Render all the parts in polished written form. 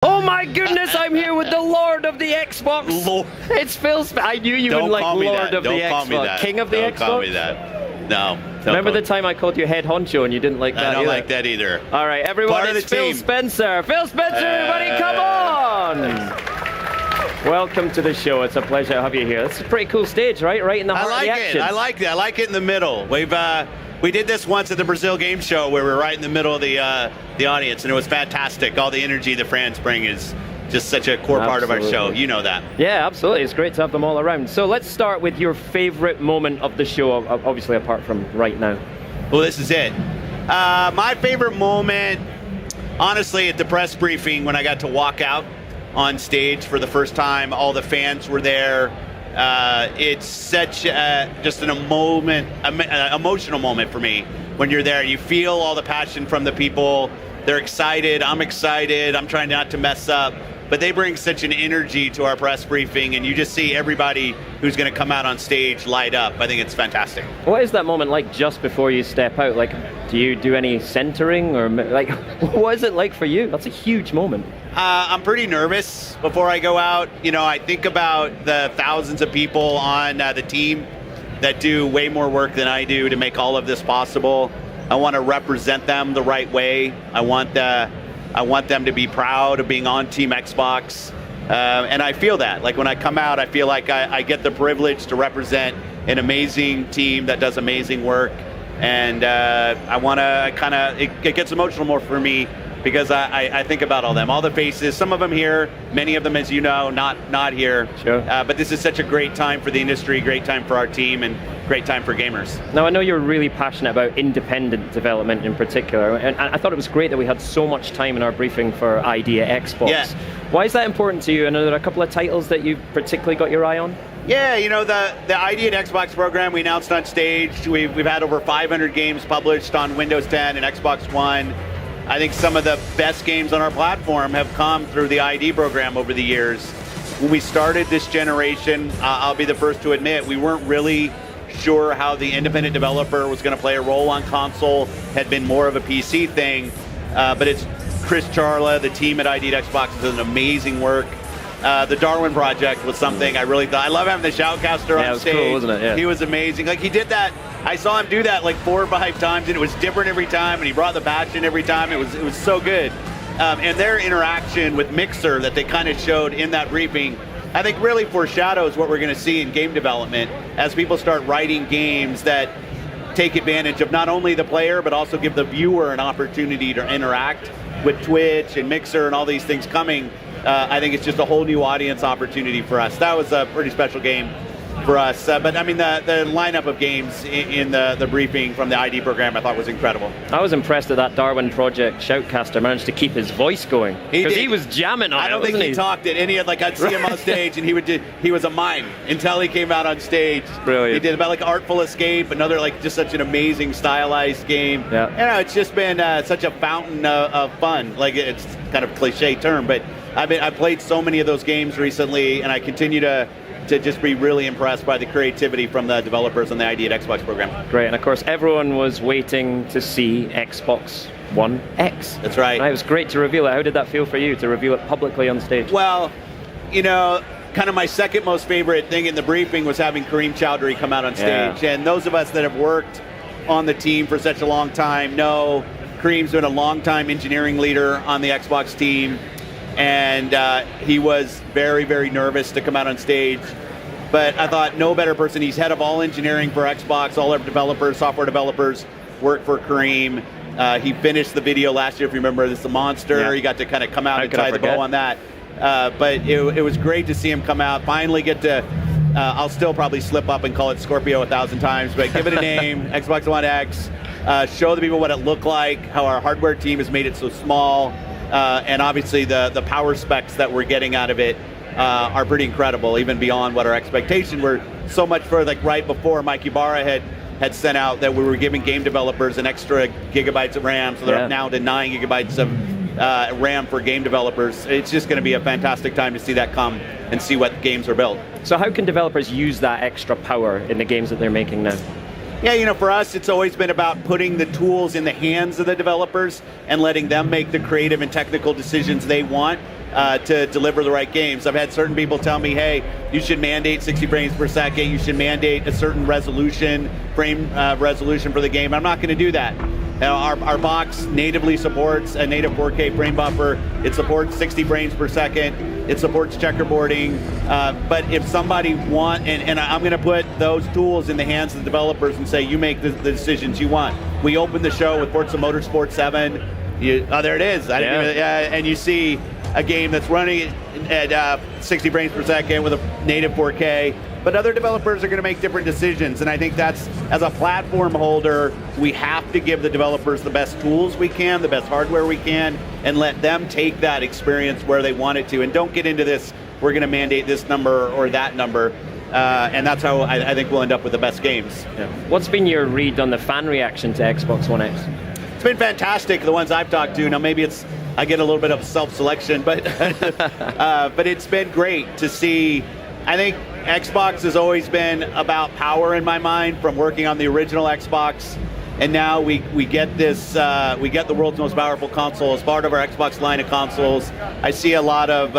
Oh my goodness, I'm here with the Lord of the Xbox. Lord. It's Phil I knew you would like Lord of the Xbox. King of the Xbox? Don't call me that. No. Remember the time I called you head honcho and you didn't like that I don't either? like that either. All right, everyone, it's Phil Spencer. Phil Spencer, everybody, come on! Welcome to the show. It's a pleasure to have you here. This is a pretty cool stage, right? Right in the heart of the action. I like it. I like it in the middle. We did this once at the Brazil Game Show where we were right in the middle of the audience, and it was fantastic. All the energy the fans bring is just such a core part of our show. You know that. Yeah, absolutely. It's great to have them all around. So let's start with your favorite moment of the show, obviously apart from right now. Well, this is it. My favorite moment, honestly, at the press briefing when I got to walk out on stage for the first time. All the fans were there. It's such just an emotional moment for me when you're there. You feel all the passion from the people. They're excited. I'm excited. I'm trying not to mess up. But they bring such an energy to our press briefing, and you just see everybody who's going to come out on stage light up. I think it's fantastic. What is that moment like just before you step out? Like, do you do any centering, or like, what is it like for you? That's a huge moment. I'm pretty nervous before I go out. You know, I think about the thousands of people on the team that do way more work than I do to make all of this possible. I want to represent them the right way. I want them to be proud of being on Team Xbox. And I feel that. Like when I come out, I feel like I get the privilege to represent an amazing team that does amazing work. And I want to it gets emotional more for me because I think about all them, all the faces, some of them here, many of them, as you know, not here. Sure. But this is such a great time for the industry, great time for our team, and great time for gamers. Now, I know you're really passionate about independent development in particular, and I thought it was great that we had so much time in our briefing for ID at Xbox. Yeah. Why is that important to you, and are there a couple of titles that you've particularly got your eye on? Yeah, you know, the ID at Xbox program we announced on stage, we've had over 500 games published on Windows 10 and Xbox One. I think some of the best games on our platform have come through the ID program over the years. When we started this generation, I'll be the first to admit, we weren't really sure how the independent developer was going to play a role on console, had been more of a PC thing, but it's Chris Charla, the team at ID at Xbox, has done amazing work. The Darwin project was something I really thought. I love having the shoutcaster on stage. Cool, wasn't it? Yeah. He was amazing. Like, he did that. I saw him do that like 4 or 5 times, and it was different every time, and he brought the passion every time. It was so good. And their interaction with Mixer that they kind of showed in that briefing, I think really foreshadows what we're going to see in game development as people start writing games that take advantage of not only the player, but also give the viewer an opportunity to interact with Twitch and Mixer and all these things coming. I think it's just a whole new audience opportunity for us. That was a pretty special game for us. But I mean, the lineup of games in the briefing from the ID program I thought was incredible. I was impressed that Darwin project shoutcaster managed to keep his voice going. Because he was jamming on it, I don't think he talked it. And I'd see him on stage and he was a mime until he came out on stage. Brilliant. He did about like Artful Escape, another like just such an amazing stylized game. Yeah. You know, it's just been such a fountain of fun. Like, it's kind of a cliche term, but I've played so many of those games recently, and I continue to just be really impressed by the creativity from the developers on the ID at Xbox program. Great, and of course everyone was waiting to see Xbox One X. That's right. It was great to reveal it. How did that feel for you, to reveal it publicly on stage? Well, you know, kind of my second most favorite thing in the briefing was having Kareem Chowdhury come out on stage. Yeah. And those of us that have worked on the team for such a long time know Kareem's been a long-time engineering leader on the Xbox team. And he was very, very nervous to come out on stage. But I thought no better person. He's head of all engineering for Xbox. All our developers, software developers, work for Kareem. He finished the video last year, if you remember. This is a monster. Yeah. He got to kind of come out and tie the bow on that. But it was great to see him come out, finally get to, I'll still probably slip up and call it Scorpio 1,000 times, but give it a name, Xbox One X. Show the people what it looked like, how our hardware team has made it so small. And obviously the power specs that we're getting out of it are pretty incredible, even beyond what our expectations were. So much for, like, right before Mike Ibarra had sent out that we were giving game developers an extra gigabytes of RAM, so they're up now to 9 gigabytes of RAM for game developers. It's just going to be a fantastic time to see that come and see what games are built. So how can developers use that extra power in the games that they're making now? Yeah, you know, for us, it's always been about putting the tools in the hands of the developers and letting them make the creative and technical decisions they want. to deliver the right games. I've had certain people tell me, hey, you should mandate 60 frames per second, you should mandate a certain frame resolution for the game. I'm not going to do that. Our box natively supports a native 4K frame buffer. It supports 60 frames per second. It supports checkerboarding. But if somebody and I'm going to put those tools in the hands of the developers and say, you make the decisions you want. We opened the show with Forza Motorsport 7. There it is. And you see a game that's running at 60 frames per second with a native 4K. But other developers are going to make different decisions, and I think that's, as a platform holder, we have to give the developers the best tools we can, the best hardware we can, and let them take that experience where they want it to. And don't get into this, we're going to mandate this number or that number, and that's how I think we'll end up with the best games. Yeah. What's been your read on the fan reaction to Xbox One X? It's been fantastic, the ones I've talked to. Now maybe I get a little bit of self-selection, but but it's been great to see. I think Xbox has always been about power in my mind, from working on the original Xbox, and now we get this, we get the world's most powerful console as part of our Xbox line of consoles. I see a lot of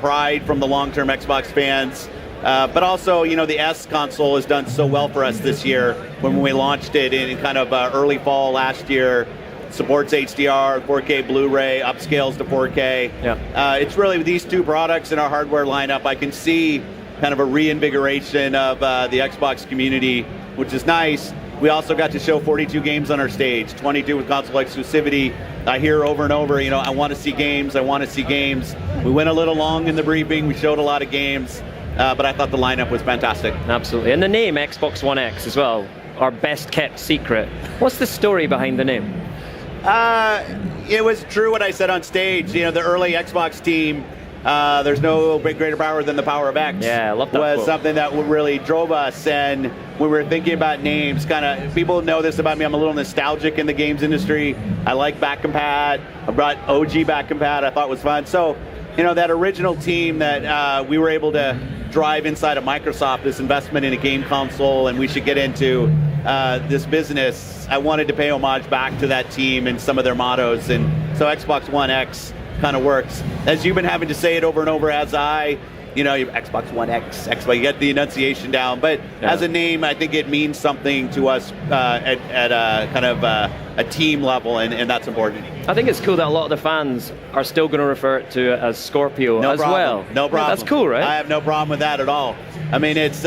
pride from the long-term Xbox fans, but also, the S console has done so well for us this year. When we launched it in kind of early fall last year, supports HDR, 4K Blu-ray, upscales to 4K. Yeah. It's really these two products in our hardware lineup. I can see kind of a reinvigoration of the Xbox community, which is nice. We also got to show 42 games on our stage, 22 with console exclusivity. I hear over and over, I want to see games, I want to see games. We went a little long in the briefing, we showed a lot of games, but I thought the lineup was fantastic. Absolutely, and the name Xbox One X as well, our best kept secret. What's the story behind the name? It was true what I said on stage. The early Xbox team, there's no greater power than the power of X. Yeah, I love that was quote. Something that really drove us. And when we were thinking about names, people know this about me, I'm a little nostalgic in the games industry. I like back compat. I brought OG back compat, I thought was fun. So, that original team that we were able to drive inside of Microsoft, this investment in a game console, and we should get into this business, I wanted to pay homage back to that team and some of their mottos. And so Xbox One X kind of works. As you've been having to say it over and over, as Xbox One X, you get the enunciation down. But as a name, I think it means something to us at a kind of a team level, and that's important. I think it's cool that a lot of the fans are still going to refer to it as Scorpio No as problem. well. No problem. Yeah, that's cool, right? I have no problem with that at all. I mean, it's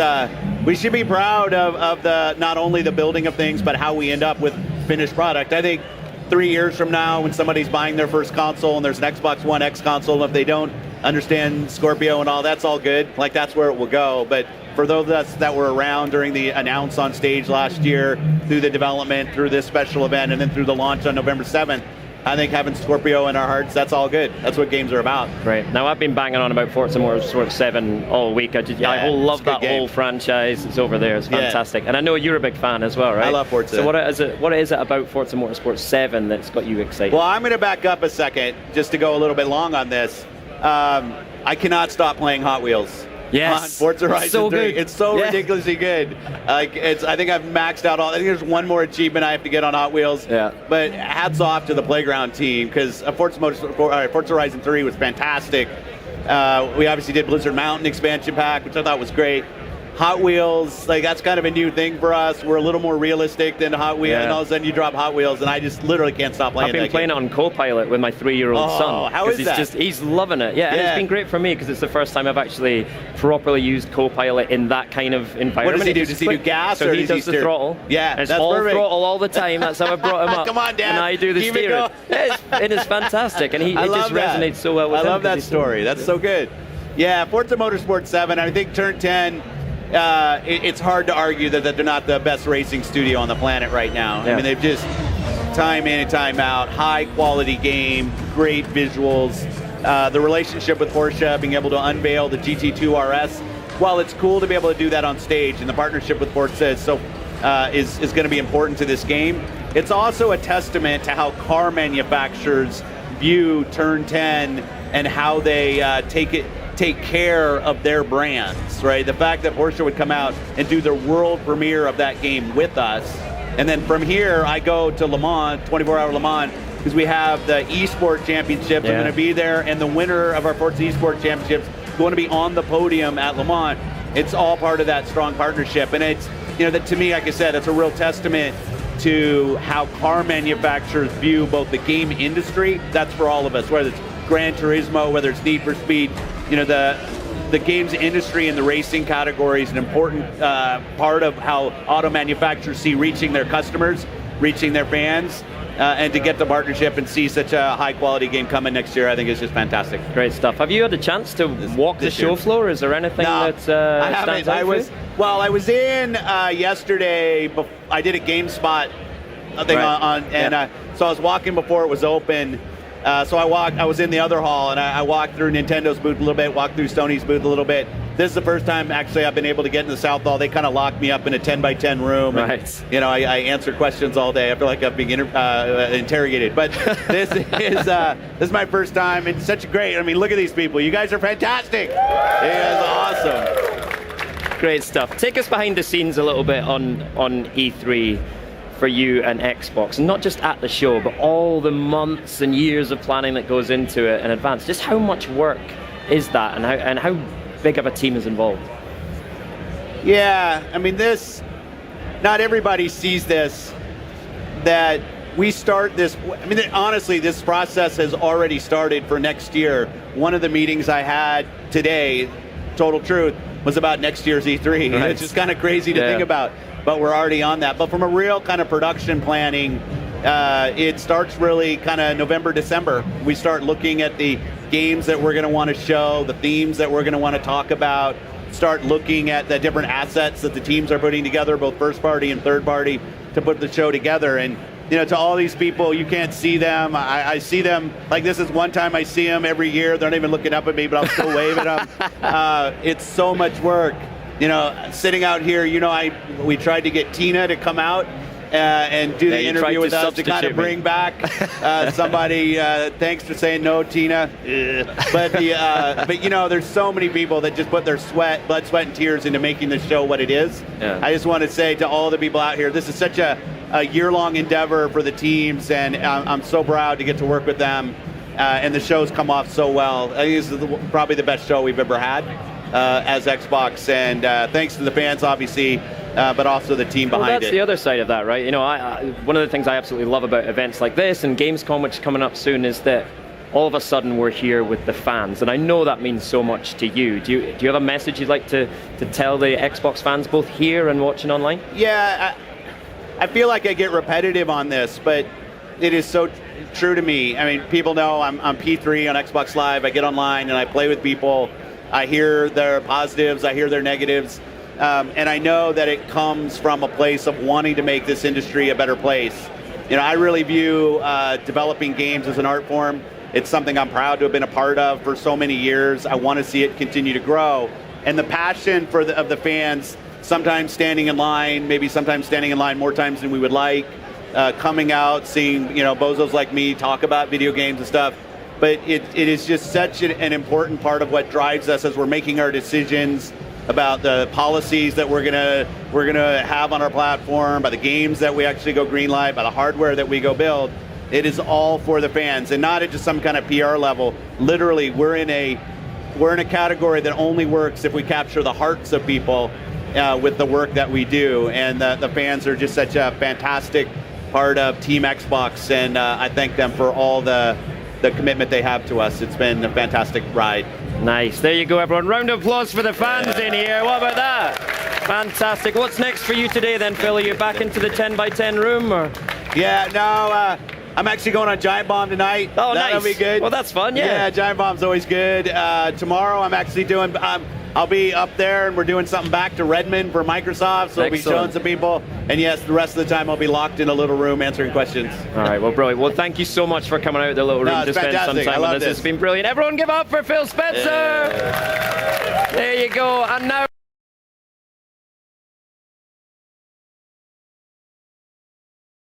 we should be proud of the not only the building of things, but how we end up with finished product. I think 3 years from now, when somebody's buying their first console and there's an Xbox One X console, if they don't understand Scorpio and all, that's all good. Like, that's where it will go. But for those of us that were around during the announce on stage last year, through the development, through this special event, and then through the launch on November 7th, I think having Scorpio in our hearts, that's all good. That's what games are about. Right. Now, I've been banging on about Forza Motorsport 7 all week. I love that whole franchise. It's over there. It's fantastic. And I know you're a big fan as well, right? I love Forza. So what is it about Forza Motorsport 7 that's got you excited? Well, I'm going to back up a second just to go a little bit long on this. I cannot stop playing Hot Wheels. Yes. On Forza Horizon 3. Good. It's so ridiculously good. I think I've maxed out all. I think there's one more achievement I have to get on Hot Wheels. Yeah. But hats off to the Playground team, because Forza Horizon 3 was fantastic. We obviously did Blizzard Mountain expansion pack, which I thought was great. Hot Wheels, that's kind of a new thing for us. We're a little more realistic than Hot Wheels, and all of a sudden you drop Hot Wheels, and I just literally can't stop playing. I've been playing it on co-pilot with my 3-year-old son. How is that? He's loving it. Yeah, and it's been great for me because it's the first time I've actually properly used co-pilot in that kind of environment. What does he do? Does he do gas, or he does the throttle? Yeah, it's that's all perfect. Throttle all the time. That's how I brought him up. Come on, Dad. And I do the Keep steering. It is fantastic, and it just resonates so well with him. I love that story. That's so good. Yeah, Forza Motorsport 7. I think Turn 10. It's hard to argue that they're not the best racing studio on the planet right now. Yeah. I mean, they've just time in and time out, high quality game, great visuals. The relationship with Porsche, being able to unveil the GT2 RS, while it's cool to be able to do that on stage, and the partnership with Forza is going to be important to this game. It's also a testament to how car manufacturers view Turn 10 and how they take care of their brands, right? The fact that Porsche would come out and do their world premiere of that game with us, and then from here I go to Le Mans, 24-hour Le Mans, because we have the eSport Championships are going to be there, and the winner of our Forza eSport Championships is going to be on the podium at Le Mans. It's all part of that strong partnership, and it's, that to me, like I said, it's a real testament to how car manufacturers view both the game industry. That's for all of us, whether it's Gran Turismo, whether it's Need for Speed, the games industry and the racing category is an important part of how auto manufacturers see reaching their customers, reaching their fans, and to get the partnership and see such a high quality game coming next year, I think is just fantastic. Great stuff. Have you had a chance to walk the show floor? Is there anything that I haven't. I was in yesterday. I did a GameSpot thing so I was walking before it was open. So I was in the other hall, and I walked through Nintendo's booth a little bit, walked through Sony's booth a little bit. This is the first time, actually, I've been able to get in the South Hall. They kind of locked me up in a 10x10 room. Right. And, I answer questions all day. I feel like I'm being interrogated. But this is my first time. It's such a great, look at these people. You guys are fantastic. It is awesome. Great stuff. Take us behind the scenes a little bit on E3. For you and Xbox, not just at the show, but all the months and years of planning that goes into it in advance. Just how much work is that, and how big of a team is involved? Yeah, not everybody sees this, that we start this, honestly, this process has already started for next year. One of the meetings I had today, total truth, was about next year's E3. Right. It's just kind of crazy to think about. But we're already on that. But from a real kind of production planning, it starts really kind of November, December. We start looking at the games that we're going to want to show, the themes that we're going to want to talk about, start looking at the different assets that the teams are putting together, both first party and third party, to put the show together. And to all these people, you can't see them. I see them, like this is one time I see them every year. They're not even looking up at me, but I'm still waving them. It's so much work. Sitting out here, we tried to get Tina to come out and do the interview with us to kind of bring back somebody. Thanks for saying no, Tina. But there's so many people that just put their blood, sweat, and tears into making the show what it is. Yeah. I just want to say to all the people out here, this is such a year-long endeavor for the teams, and I'm so proud to get to work with them. And the show's come off so well. I think this is probably the best show we've ever had. As Xbox, and thanks to the fans, obviously, but also the team behind it. That's the other side of that, right? One of the things I absolutely love about events like this and Gamescom, which is coming up soon, is that all of a sudden we're here with the fans, and I know that means so much to you. Do you have a message you'd like to tell the Xbox fans, both here and watching online? Yeah, I feel like I get repetitive on this, but it is so true to me. People know I'm P3 on Xbox Live. I get online and I play with people. I hear their positives, I hear their negatives, and I know that it comes from a place of wanting to make this industry a better place. I really view developing games as an art form. It's something I'm proud to have been a part of for so many years. I want to see it continue to grow. And the passion of the fans, sometimes standing in line, maybe sometimes standing in line more times than we would like, coming out, seeing bozos like me talk about video games and stuff. But it is just such an important part of what drives us as we're making our decisions about the policies that we're gonna have on our platform, by the games that we actually go greenlight, by the hardware that we go build. It is all for the fans, and not at just some kind of PR level. Literally, we're in a category that only works if we capture the hearts of people with the work that we do, and the fans are just such a fantastic part of Team Xbox, and I thank them for all the commitment they have to us. It's been a fantastic ride. Nice. There you go, everyone. Round of applause for the fans in here. What about that? Fantastic. What's next for you today then, Phil? Are you back into the 10x10 room? Or? Yeah, no, I'm actually going on Giant Bomb tonight. Oh, That'll be good. Well, that's fun, yeah. Yeah, Giant Bomb's always good. Tomorrow I'm actually doing... I'll be up there, and we're doing something back to Redmond for Microsoft, so I'll be showing some people. And yes, the rest of the time I'll be locked in a little room answering questions. All right, well, brilliant. Well, thank you so much for coming out of the little room to spend some time with us. It's been brilliant. Everyone give up for Phil Spencer! Yeah. There you go. And now...